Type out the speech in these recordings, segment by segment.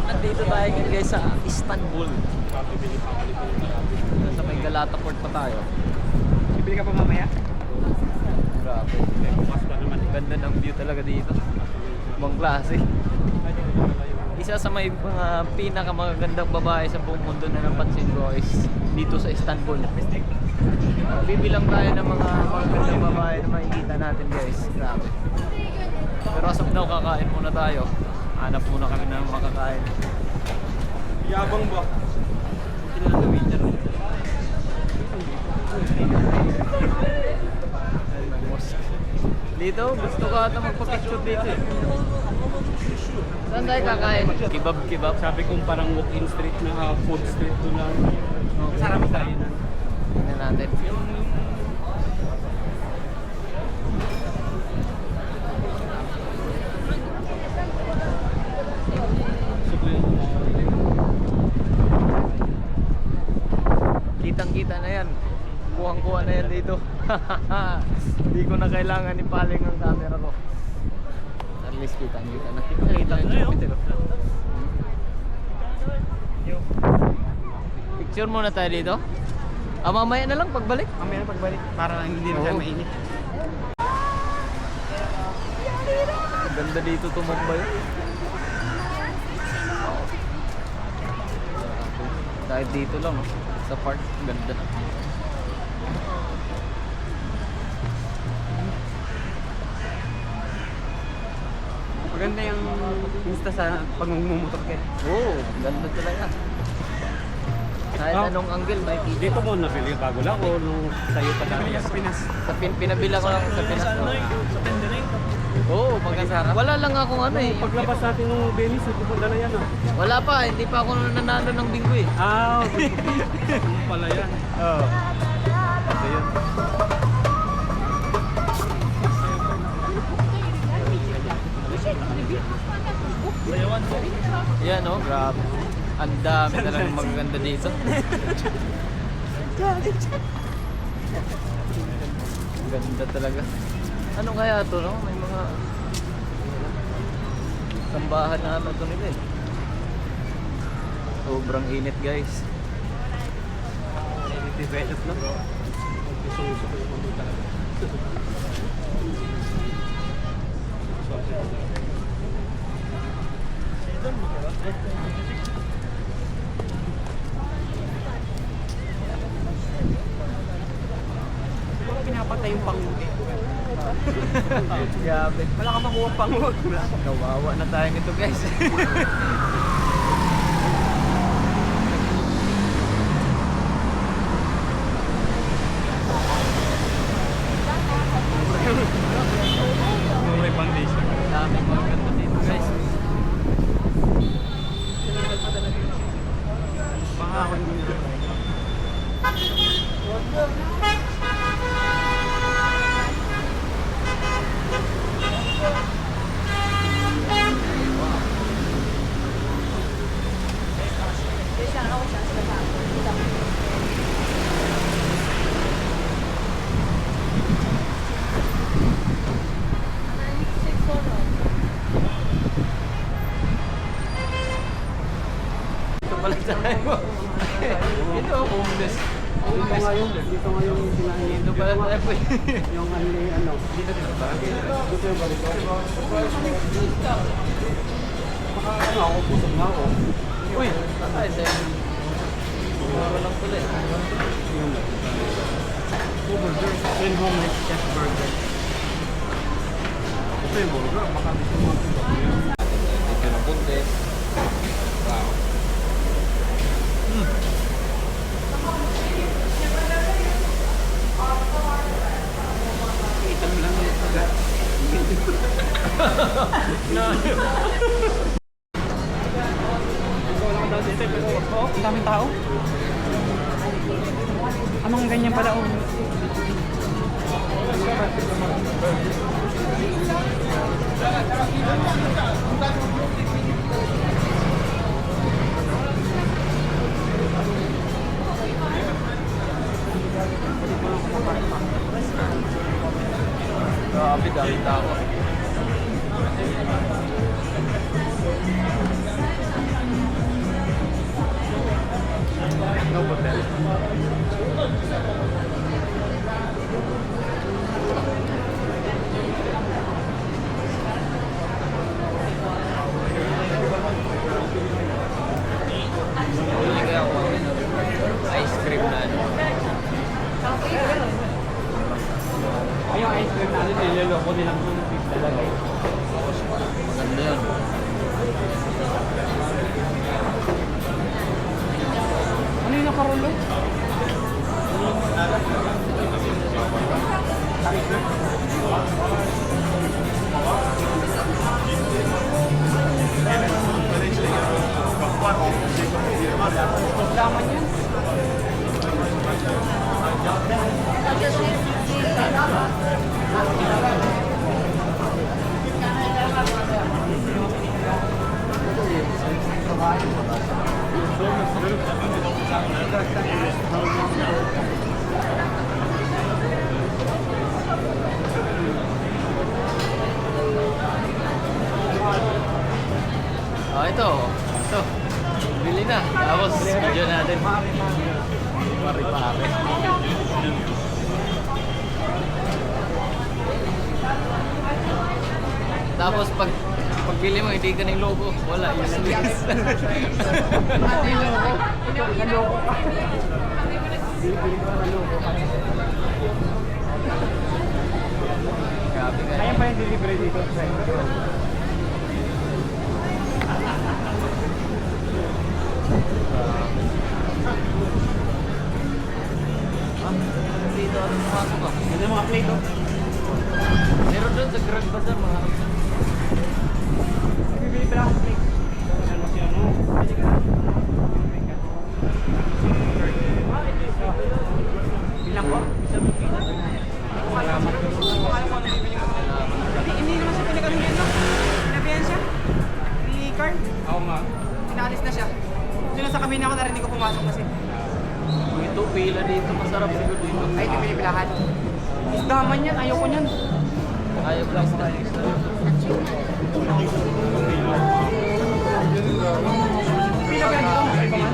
Nandito tayo ngayon guys sa Istanbul. Sa may Galata Port pa tayo. Bibili ka pa mamaya? Grabe. Ganda ng view talaga dito. Ibang klase. Isa sa may mga pinakamagandang babae sa buong mundo na napansin ko is dito sa Istanbul. Bibilang tayo ng mga magandang babae na makikita natin guys. Grabe. Pero as of now, kakain muna tayo. Hanap muna kami ng makakain. Yabang ba? Dito, gusto ko ata magpa-picture dito eh. Saan tayo kakain? Kebab. Sabi kong parang walk-in street na food street doon lang. Sarap tayo na. Tingnan natin. Kitang-kita na yan. Kuhang-kuha na yan dito. Hindi ko na kailangan ipaling ang camera ko. At least kitang-kita na. Kita yung Jupiter. Picture muna tayo dito. Mamaya na lang pagbalik. Mamaya na pagbalik. Para lang hindi na siya mainit. Ganda dito tumambay. Dahil dito lang, no? Sa park, ganda na. Maganda yung insta sa pag magmumotor kayo. Oo, ganda talaga. Kahit anong angle may kita. Dito mo nabili bago lang o nung sa'yo pa dati? Sa Pinas. Pinabila ko lang sa Pinas. Sa Pendening. Oo, maganda. Wala lang akong ano eh. Paglabas natin ng Venice, pupunta na yan ah. Wala pa, hindi pa ako nanalo ng bingo eh. Okay. Ano pala yan? Oo. Ito yun. Yan oh, grabe. Ang dami talagang magaganda dito. Ganda talaga. Ano kaya ito, no? May mga sambahan na ano ito nila eh. Sobrang init guys. Develop na bro. Gusto ko yung pumunta. Pinapatay yung panguti. Grabe. Wala ka makuha panguti. Kawawa na tayo nito guys. May foundation. Daming maganda dito guys. Baka ako hindi na. Ito pala tayo. Ito, homeless. Dito nga yung sinahin. Dito pala tayo po. Yung ano. Dito ba? Dito yung balik ko. Ano ako, busog na ako. Uy! Ay, dahil. Mura lang pala eh. Burger. Yung homemade chef burger. Ito yung burger. Baka dito mga Dito ng punti. Wow. Kita mo lang yung pagka. Oo, ang daming tao. Anong ganyan pala? Grabe, dami tao. nilang lalagay. Maganda yun. Ano yung nakarulo? Laman yan. Ah, ito. Ito. Bili na. Tapos, video natin. Pare-pare. Tapos, pagbili mo, hindi ka ng logo. Wala, useless. Naloko ka. Bili ko na naloko ka. Grabe ka. Kaya pa yung delivery dito. Dito, ano pumasok ka? Ito yung mga plate, oh. Meron doon sa Grand Bazaar, mga Bibili pala akong plate. Ano siya, no? Pwede ka na. Bilang ko? Salamat. Hindi naman siya pinag-ano nito. Sinabihan siya. Ni Carl. Oo nga. Inalis na siya. Doon sa kabina ko narinig ko pumasok kasi. ito, pila dito. Masarap siguro dito. Ay, ito pinipilahan. Isdaman yan. Ayoko niyan. Ayaw lang sa Pila ba dito? Ay, paman.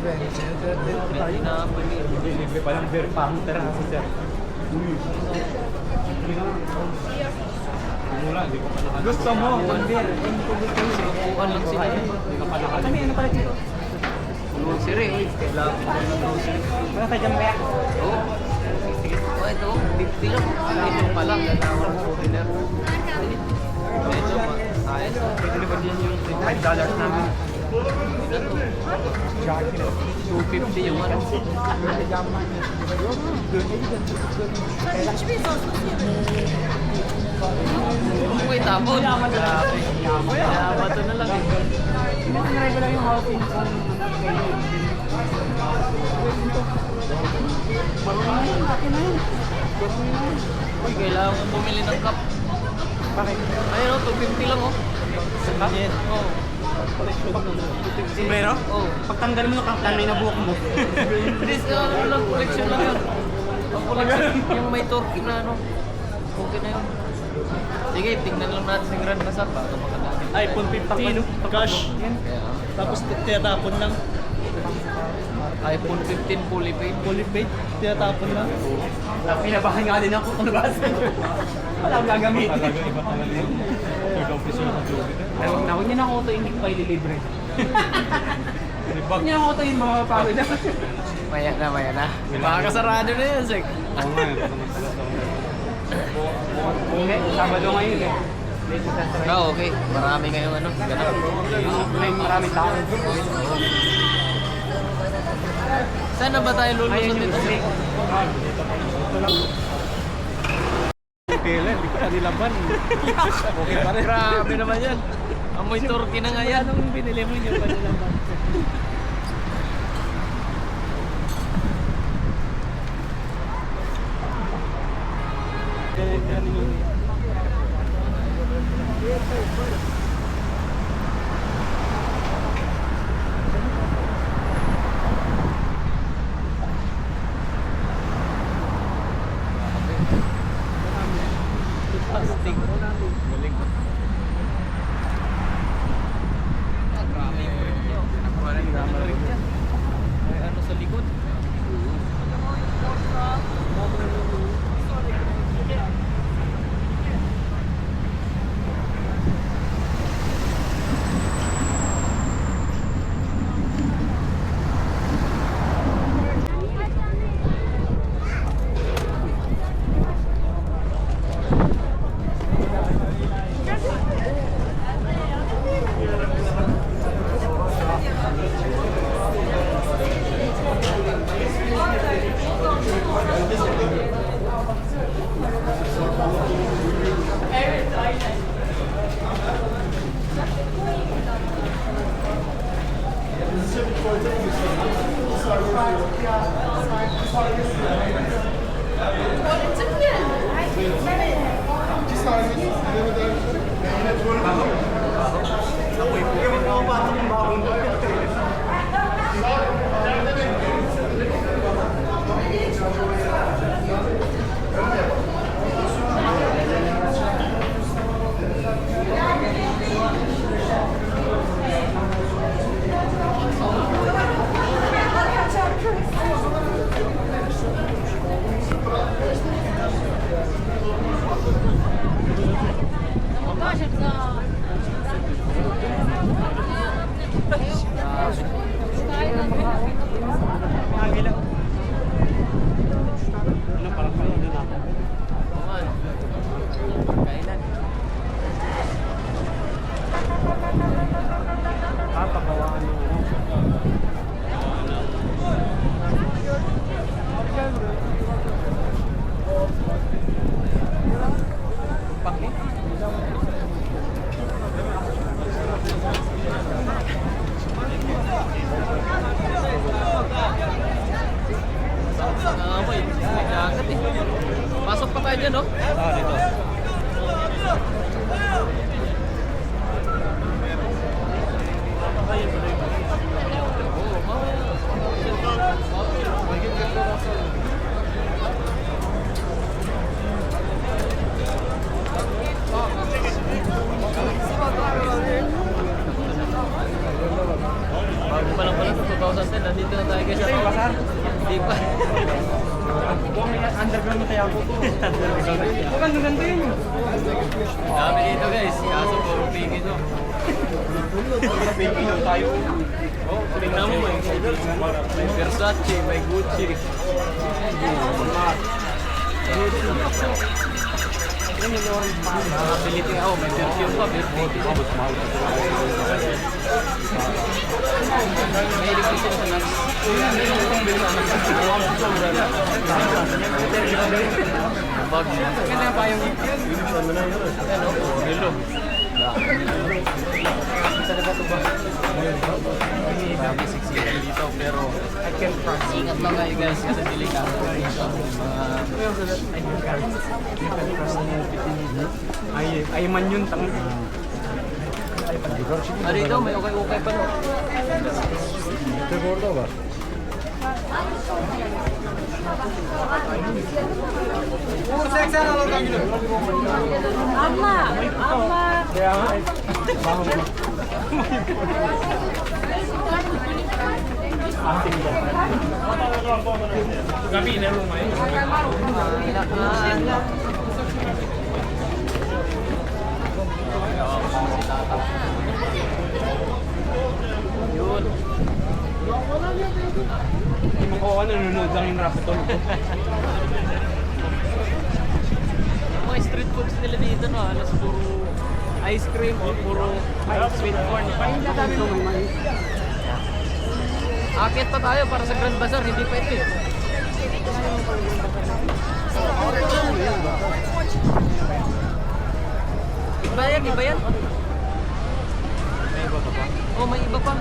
Hindi na pwede. Delivery pa lang, very pang terasa, sir. Mula, hindi ko pa nakalimutan. Gusto mo, pang-beer. Sinukuan lang sila. Hindi ka pa Kami, nakalimutan. ano pala dito? Grocery. Wala tayo dyan ba? Oo. Sige. Oh, ito. 50 lang. Ito pa lang. Ganawan ng souvenir. Medyo ayos. Deliver din yung $5 namin. Ito to. 250 yung ano. Uy, tapon. Grabe. Kaya bato na lang eh. Sinasangray ko lang yung housing kung Uy, kailangan mo bumili ng cup. bakit? Ayun o, 250 lang oh. Cup? Oo. Sombrero? Oo. Pagtanggal mo yung kangtan, may nabuhok mo. Please, ano lang, collection lang yun. Ang collection, yung may turkey na ano. Okay na yun. Sige, tingnan lang natin yung Grand Bazaar para makadami. iPhone 15, cash. Kaya, Tapos tinatapon lang. iPhone 15 fully paid. Fully paid, tinatapon lang. Pinabahan nga din ako kung nabasa. Wala akong gagamitin. Talaga iba talaga yun. Third officer na Jupiter. Ay, huwag na, huwag niyo na auto, hindi ko kayo delivery. Ribag. Huwag niyo na auto yung mga pagod na. Maya na, maya na. Makakasarado na yun, Sek. Oo nga, ito naman talaga. Hindi, Sabado ngayon eh. Late sa try. Ah, okay. Marami ngayong ano. Ganap. May maraming tao. Saan na ba tayo Ayun lulusot yung dito? snake. Pila, hindi ko na nilaban. Okay pa rin. Grabe naman yan. Amoy turkey na nga yan. Anong binili mo yun pa nila ba? Plastic. Galing. Ano, parang kayo din ako. Kuman. Kailan? Papagawaan yung ano. Pangit. Amoy, may dagat eh. Pasok pa tayo dyan, no? Dito. Oo, mamaya. Bago pa lang pala sa 2010, nandito na tayo guys. Hindi pa. Underground na tayo ako. Huwag kang gaganda yun. Dami dito guys, kaso puro piki to. Pipino tayo. Oh, tingnan mo may Versace, may Gucci. Nakability ako, may perfume pa, perfume. May ilig sila sa nuts. Bag. Kaya pa yung Ano? Hello. Talaga ito ba? Dami siksikan dito pero ingat lang kayo guys kasi delikado dito. ay man yun tang. Dito may okay-okay pa no. Seguro ba? Ama, ama. Kaya nga ay gabi na rumay. Yun. Hindi mo ko nanonood lang yung Raptol. Mga street foods nila dito no, halos puro ice cream o puro sweet corn. Akit pa tayo para sa Grand Bazaar, hindi pa ito eh. Iba yan, iba yan. May iba pa ba? Oh, may iba pa.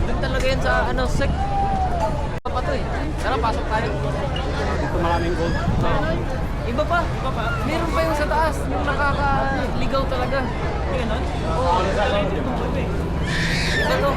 Doon talaga yan sa ano, sec. Iba pa to eh. Tara, pasok tayo. Dito maraming gold. Iba pa. Iba pa. Meron pa yung sa taas, yung nakakaligaw talaga. Ganun? Oo. Iba to.